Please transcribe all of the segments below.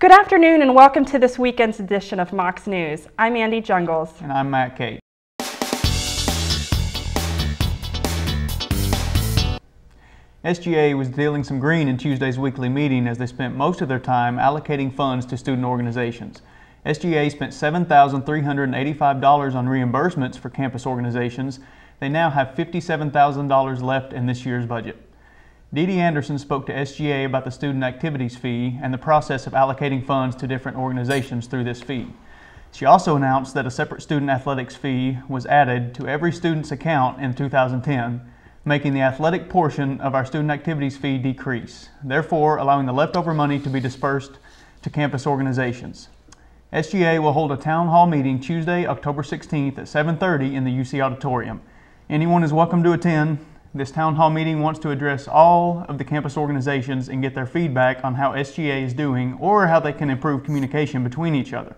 Good afternoon and welcome to this weekend's edition of Mocs News. I'm Andy Jungles. And I'm Matt Kate. SGA was dealing some green in Tuesday's weekly meeting as they spent most of their time allocating funds to student organizations. SGA spent $7,385 on reimbursements for campus organizations. They now have $57,000 left in this year's budget. Dee Dee Anderson spoke to SGA about the student activities fee and the process of allocating funds to different organizations through this fee. She also announced that a separate student athletics fee was added to every student's account in 2010, making the athletic portion of our student activities fee decrease, therefore allowing the leftover money to be dispersed to campus organizations. SGA will hold a town hall meeting Tuesday, October 16th at 7:30 in the UC Auditorium. Anyone is welcome to attend. This town hall meeting wants to address all of the campus organizations and get their feedback on how SGA is doing or how they can improve communication between each other.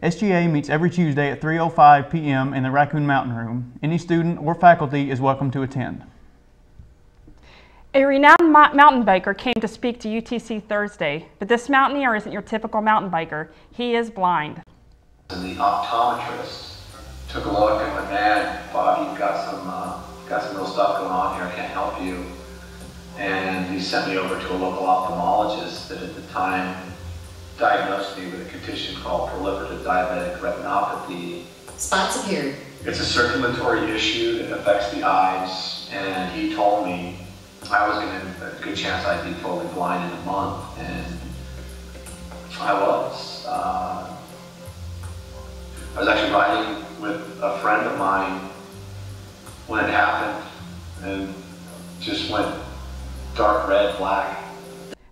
SGA meets every Tuesday at 3:05 p.m. in the Raccoon Mountain Room. Any student or faculty is welcome to attend. A renowned mountain biker came to speak to UTC Thursday, but this mountaineer isn't your typical mountain biker. He is blind. The optometrist took a look and went, "Man, Bob, you've got some real stuff going on here. I can't help you." And he sent me over to a local ophthalmologist that at the time diagnosed me with a condition called proliferative diabetic retinopathy. Spots appeared. It's a circulatory issue that affects the eyes, and he told me I was going to have a good chance I'd be totally blind in a month, and I was. I was actually riding with a friend of mine when it happened, and just went dark red, black.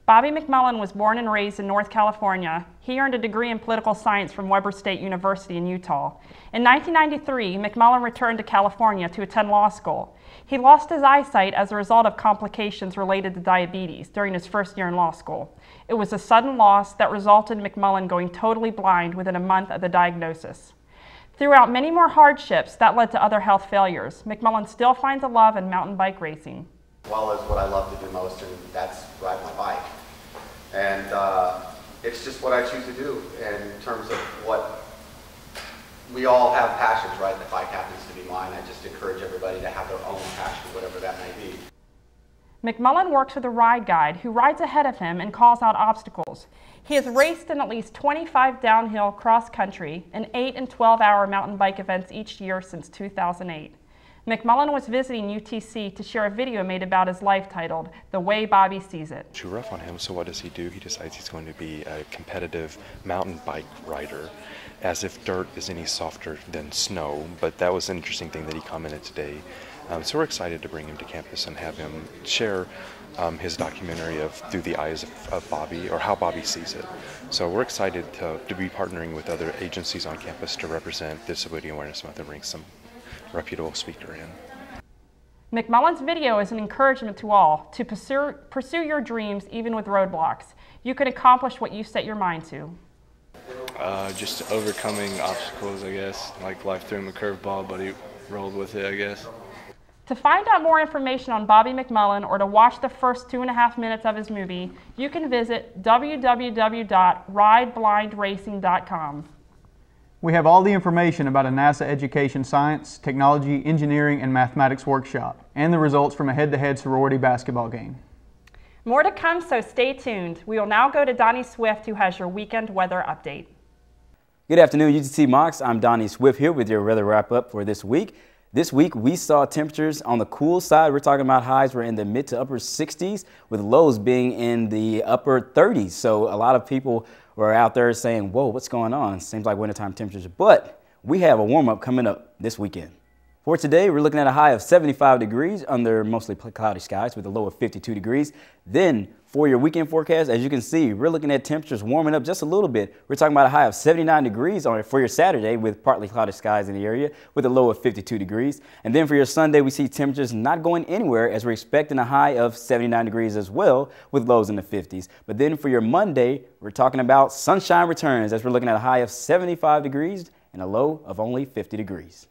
Bobby McMullen was born and raised in North California. He earned a degree in political science from Weber State University in Utah. In 1993, McMullen returned to California to attend law school. He lost his eyesight as a result of complications related to diabetes during his first year in law school. It was a sudden loss that resulted in McMullen going totally blind within a month of the diagnosis. Throughout many more hardships that led to other health failures, McMullen still finds a love in mountain bike racing. Well, is what I love to do most, and that's ride my bike. And it's just what I choose to do in terms of what we all have passions, right? The bike happens to be mine. I just encourage everybody to have their own passion, whatever that may be. McMullen works with a ride guide who rides ahead of him and calls out obstacles. He has raced in at least 25 downhill cross-country and 8 and 12-hour mountain bike events each year since 2008. McMullen was visiting UTC to share a video made about his life titled The Way Bobby Sees It. Too rough on him, so what does he do? He decides he's going to be a competitive mountain bike rider, as if dirt is any softer than snow. But that was an interesting thing that he commented today. So we're excited to bring him to campus and have him share his documentary of Through the Eyes of Bobby, or how Bobby sees it. So we're excited to be partnering with other agencies on campus to represent Disability Awareness Month and bring some reputable speaker in. McMullen's video is an encouragement to all to pursue your dreams even with roadblocks. You can accomplish what you set your mind to. Just overcoming obstacles, I guess. Like life threw him a curveball, but he rolled with it, I guess. To find out more information on Bobby McMullen or to watch the first 2.5 minutes of his movie, you can visit www.rideblindracing.com. We have all the information about a NASA Education Science, Technology, Engineering, and Mathematics workshop, and the results from a head-to-head sorority basketball game. More to come, so stay tuned. We will now go to Donnie Swift, who has your weekend weather update. Good afternoon, UTC Mocs. I'm Donnie Swift here with your weather wrap-up for this week. This week, we saw temperatures on the cool side. We're talking about highs were in the mid to upper 60s, with lows being in the upper 30s. So a lot of people were out there saying, whoa, what's going on? Seems like wintertime temperatures. But we have a warm-up coming up this weekend. For today, we're looking at a high of 75 degrees under mostly cloudy skies with a low of 52 degrees. Then for your weekend forecast, as you can see, we're looking at temperatures warming up just a little bit. We're talking about a high of 79 degrees for your Saturday with partly cloudy skies in the area with a low of 52 degrees. And then for your Sunday, we see temperatures not going anywhere as we're expecting a high of 79 degrees as well with lows in the 50s. But then for your Monday, we're talking about sunshine returns as we're looking at a high of 75 degrees and a low of only 50 degrees.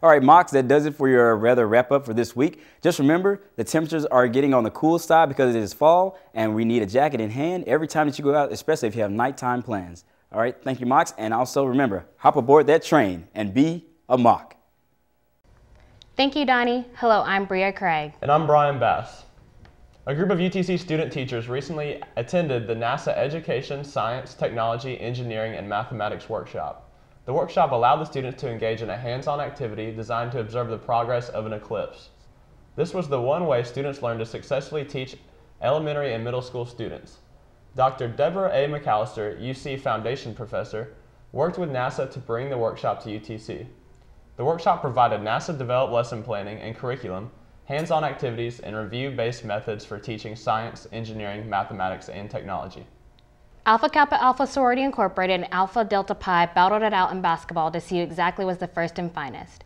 All right, Mocs, that does it for your weather wrap-up for this week. Just remember, the temperatures are getting on the cool side because it is fall, and we need a jacket in hand every time that you go out, especially if you have nighttime plans. All right, thank you, Mocs, and also remember, hop aboard that train and be a Moc. Thank you, Donnie. Hello, I'm Bria Craig. And I'm Brian Bass. A group of UTC student teachers recently attended the NASA Education, Science, Technology, Engineering, and Mathematics workshop. The workshop allowed the students to engage in a hands-on activity designed to observe the progress of an eclipse. This was the one way students learned to successfully teach elementary and middle school students. Dr. Deborah A. McAllister, UC Foundation Professor, worked with NASA to bring the workshop to UTC. The workshop provided NASA-developed lesson planning and curriculum, hands-on activities, and review-based methods for teaching science, engineering, mathematics, and technology. Alpha Kappa Alpha Sorority Incorporated and Alpha Delta Pi battled it out in basketball to see who exactly was the first and finest.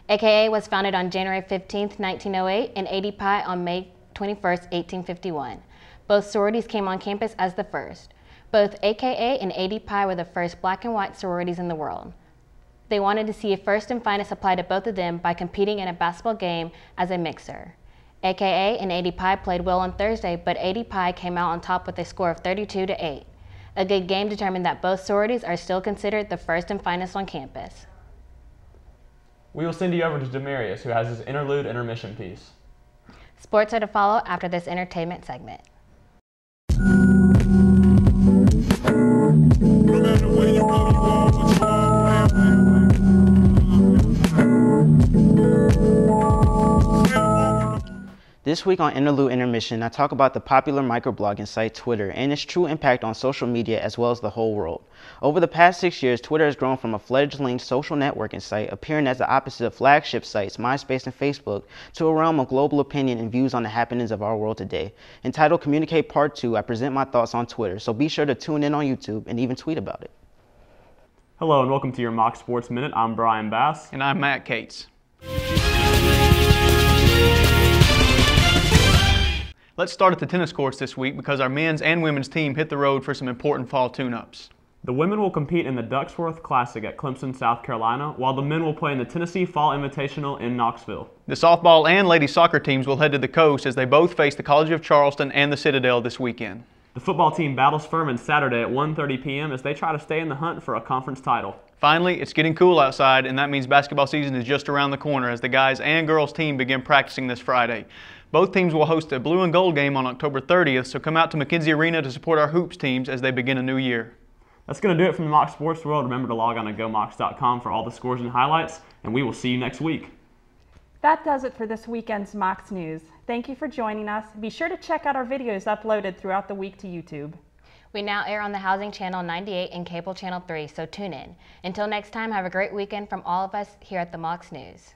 AKA was founded on January 15, 1908, and ADPi on May 21, 1851. Both sororities came on campus as the first. Both AKA and ADPi were the first black and white sororities in the world. They wanted to see if first and finest applied to both of them by competing in a basketball game as a mixer. AKA and ADPi played well on Thursday, but ADPi came out on top with a score of 32-8. A good game determined that both sororities are still considered the first and finest on campus. We will send you over to Demarius, who has his interlude intermission piece. Sports are to follow after this entertainment segment. This week on Interlude Intermission, I talk about the popular microblogging site Twitter and its true impact on social media as well as the whole world. Over the past 6 years, Twitter has grown from a fledgling social networking site appearing as the opposite of flagship sites MySpace and Facebook to a realm of global opinion and views on the happenings of our world today. Entitled Communicate Part 2, I present my thoughts on Twitter, so be sure to tune in on YouTube and even tweet about it. Hello and welcome to your Mocs Sports Minute. I'm Brian Bass. And I'm Matt Cates. Let's start at the tennis courts this week because our men's and women's team hit the road for some important fall tune-ups. The women will compete in the Ducksworth Classic at Clemson, South Carolina, while the men will play in the Tennessee Fall Invitational in Knoxville. The softball and ladies soccer teams will head to the coast as they both face the College of Charleston and the Citadel this weekend. The football team battles Furman Saturday at 1:30 p.m. as they try to stay in the hunt for a conference title. Finally, it's getting cool outside, and that means basketball season is just around the corner as the guys and girls team begin practicing this Friday. Both teams will host a blue and gold game on October 30th, so come out to McKenzie Arena to support our hoops teams as they begin a new year. That's going to do it from the Mocs Sports world. Remember to log on to GoMocs.com for all the scores and highlights, and we will see you next week. That does it for this weekend's Mocs News. Thank you for joining us. Be sure to check out our videos uploaded throughout the week to YouTube. We now air on the Housing Channel 98 and Cable Channel 3, so tune in. Until next time, have a great weekend from all of us here at the Mocs News.